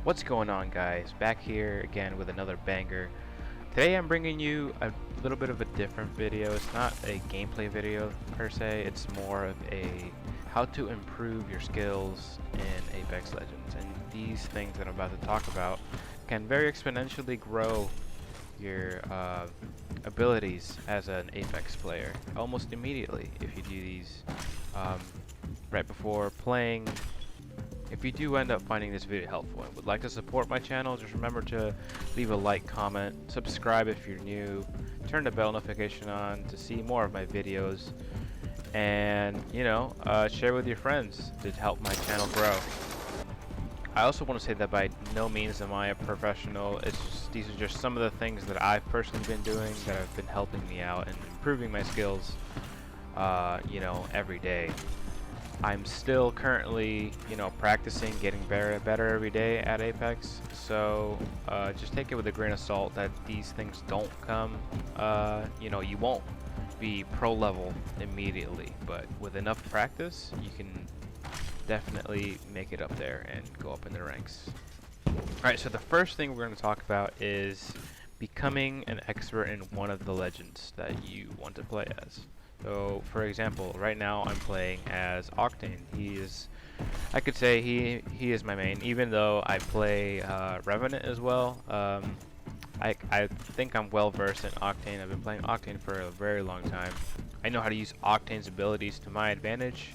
What's going on, guys? Back here again with another banger. Today I'm bringing you a little bit of a different video. It's not a gameplay video per se, it's more of a how to improve your skills in Apex Legends. And these things that I'm about to talk about can very exponentially grow your abilities as an Apex player almost immediately if you do these right before playing. If you do end up finding this video helpful and would like to support my channel, just remember to leave a like, comment, subscribe if you're new, turn the bell notification on to see more of my videos, and share with your friends to help my channel grow. I also want to say that by no means am I a professional. These are just some of the things that I've personally been doing that have been helping me out and improving my skills every day. I'm still currently, practicing, getting better every day at Apex. So just take it with a grain of salt that these things don't come. You won't be pro level immediately, but with enough practice, you can definitely make it up there and go up in the ranks. All right, so the first thing we're going to talk about is becoming an expert in one of the legends that you want to play as. So, for example, right now I'm playing as Octane. I could say he is my main, even though I play Revenant as well. I think I'm well versed in Octane. I've been playing Octane for a very long time. I know how to use Octane's abilities to my advantage,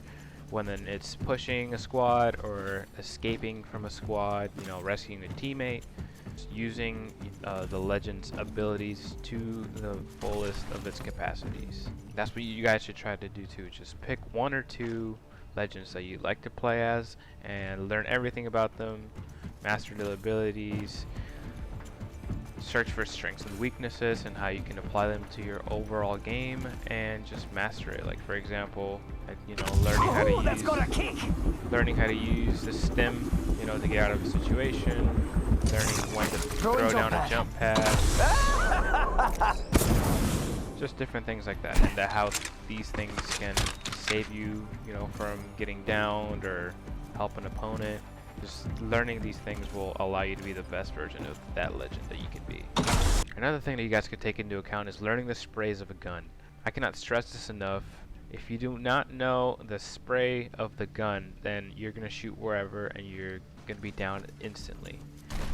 when it's pushing a squad or escaping from a squad, rescuing a teammate. Using the Legend's abilities to the fullest of its capacities. That's what you guys should try to do too. Just pick one or two Legends that you like to play as and learn everything about them, master their abilities, search for strengths and weaknesses and how you can apply them to your overall game, and just master it. Like, for example, learning how to use the stim, to get out of a situation, learning when to throw down a jump pad, just different things like that, and how these things can save you, from getting downed or help an opponent. Just learning these things will allow you to be the best version of that legend that you can be. Another thing that you guys could take into account is learning the sprays of a gun. I cannot stress this enough. If you do not know the spray of the gun, then you're going to shoot wherever and you're going to be down instantly.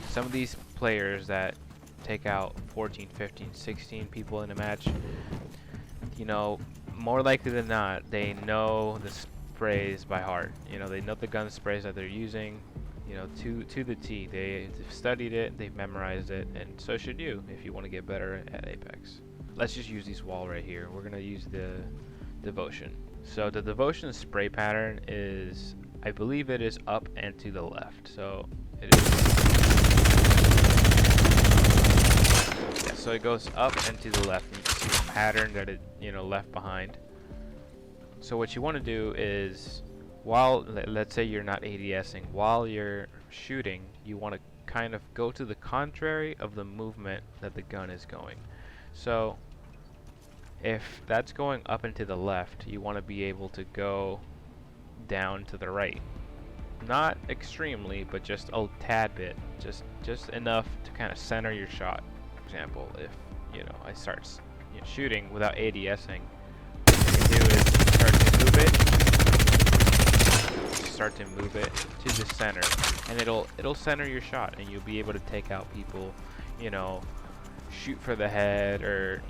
Some of these players that take out 14, 15, 16 people in a match, more likely than not, they know the sprays by heart. They know the gun sprays that they're using, to the T. They've studied it, they've memorized it, and so should you if you want to get better at Apex. Let's just use this wall right here. We're going to use the Devotion. So the Devotion spray pattern is, I believe it is up and to the left. So it is, yeah, so it goes up and to the left. You can see the pattern that it left behind. So what you want to do is, let's say you're not ADSing, while you're shooting, you want to kind of go to the contrary of the movement that the gun is going. So if that's going up and to the left, you want to be able to go down to the right. Not extremely, but just a tad bit. Just enough to kind of center your shot. For example, if I start shooting without ADSing, what you can do is start to move it to the center, and it'll center your shot, and you'll be able to take out people, shoot for the head, or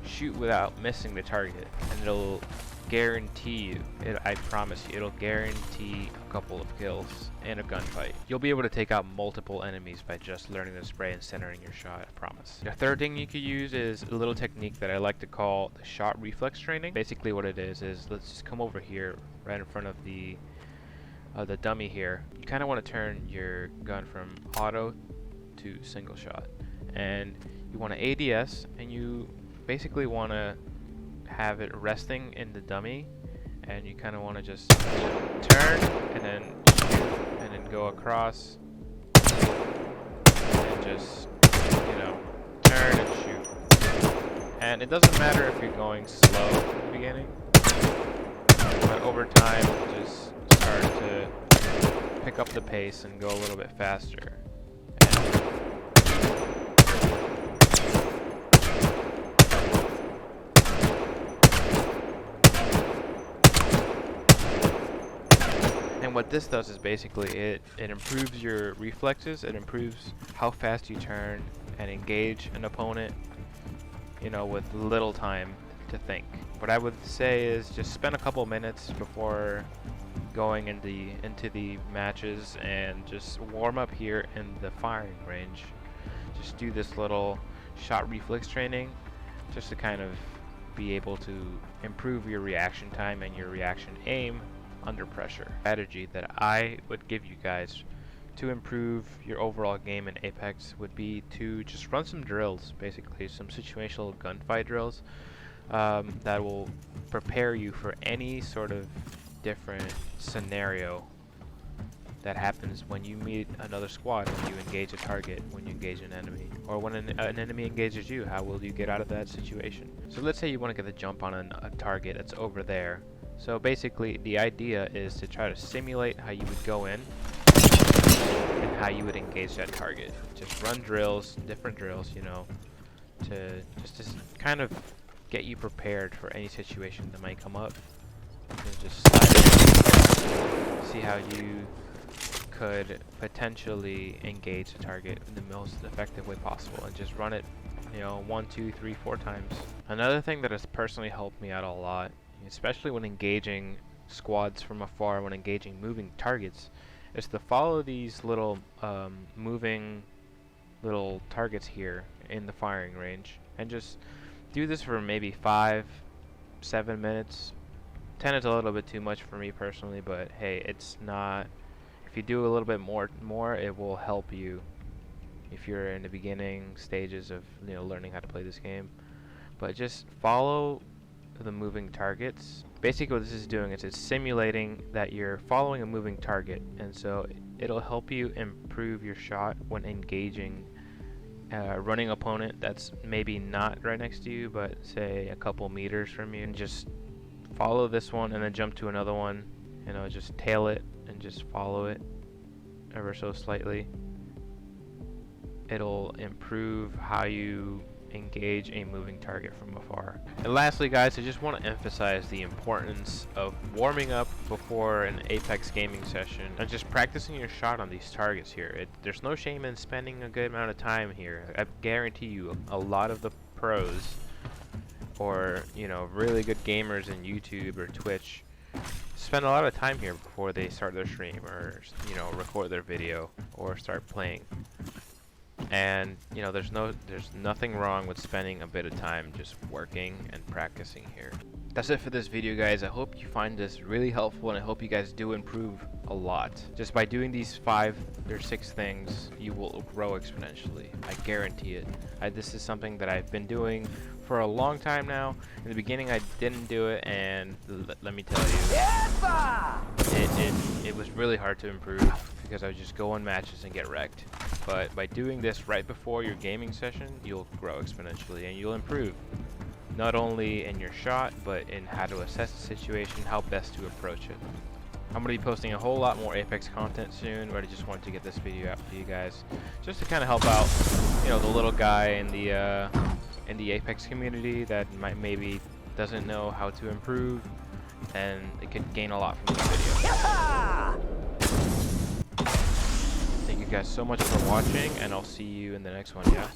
shoot without missing the target, and it'll guarantee you, I promise you, it'll guarantee a couple of kills in a gunfight. You'll be able to take out multiple enemies by just learning the spray and centering your shot, I promise. The third thing you could use is a little technique that I like to call the shot reflex training. Basically what it is let's just come over here right in front of the dummy here. You kind of want to turn your gun from auto to single shot, and you want to ADS, and you basically want to have it resting in the dummy, and you kind of want to just turn and then shoot and then go across and just turn and shoot. And it doesn't matter if you're going slow in the beginning, but over time just start to pick up the pace and go a little bit faster. And what this does is basically it improves your reflexes, it improves how fast you turn and engage an opponent, you know, with little time to think. What I would say is just spend a couple minutes before going into the matches and just warm up here in the firing range. Just do this little shot reflex training just to kind of be able to improve your reaction time and your reaction aim under pressure. Strategy that I would give you guys to improve your overall game in Apex would be to just run some drills, basically some situational gunfight drills that will prepare you for any sort of different scenario that happens when you meet another squad, when you engage a target, when you engage an enemy, or when an enemy engages you. How will you get out of that situation? So let's say you want to get the jump on a target that's over there. So basically the idea is to try to simulate how you would go in and how you would engage that target. Just run drills, different drills, you know, to kind of get you prepared for any situation that might come up. And just slide in, see how you could potentially engage a target in the most effective way possible, and just run it, you know, 1, 2, 3, 4 times. Another thing that has personally helped me out a lot, especially when engaging squads from afar, when engaging moving targets, is to follow these little moving little targets here in the firing range, and just do this for maybe 5, 7 minutes. 10 is a little bit too much for me personally, but hey, it's not. If you do a little bit more, it will help you if you're in the beginning stages of, you know, learning how to play this game. But just follow the moving targets. Basically what this is doing is it's simulating that you're following a moving target, and so it'll help you improve your shot when engaging a running opponent that's maybe not right next to you, but say a couple meters from you, and just follow this one and then jump to another one, you know, just tail it and just follow it ever so slightly. It'll improve how you engage a moving target from afar. And lastly, guys, I just want to emphasize the importance of warming up before an Apex gaming session and just practicing your shot on these targets here. There's no shame in spending a good amount of time here. I guarantee you a lot of the pros, or, you know, really good gamers in YouTube or Twitch, spend a lot of time here before they start their stream, or, you know, record their video or start playing. And, you know, there's nothing wrong with spending a bit of time just working and practicing here. That's it for this video, guys. I hope you find this really helpful, and I hope you guys do improve a lot. Just by doing these 5 or 6 things, you will grow exponentially. I guarantee it. This is something that I've been doing for a long time now. In the beginning, I didn't do it, and let me tell you, it was really hard to improve because I would just go in matches and get wrecked. But by doing this right before your gaming session, you'll grow exponentially and you'll improve. Not only in your shot, but in how to assess the situation, how best to approach it. I'm going to be posting a whole lot more Apex content soon, but I just wanted to get this video out for you guys, just to kind of help out, you know, the little guy in the Apex community that maybe doesn't know how to improve, and it could gain a lot from this video. Thank you guys so much for watching, and I'll see you in the next one. Yeah,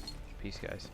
peace, guys.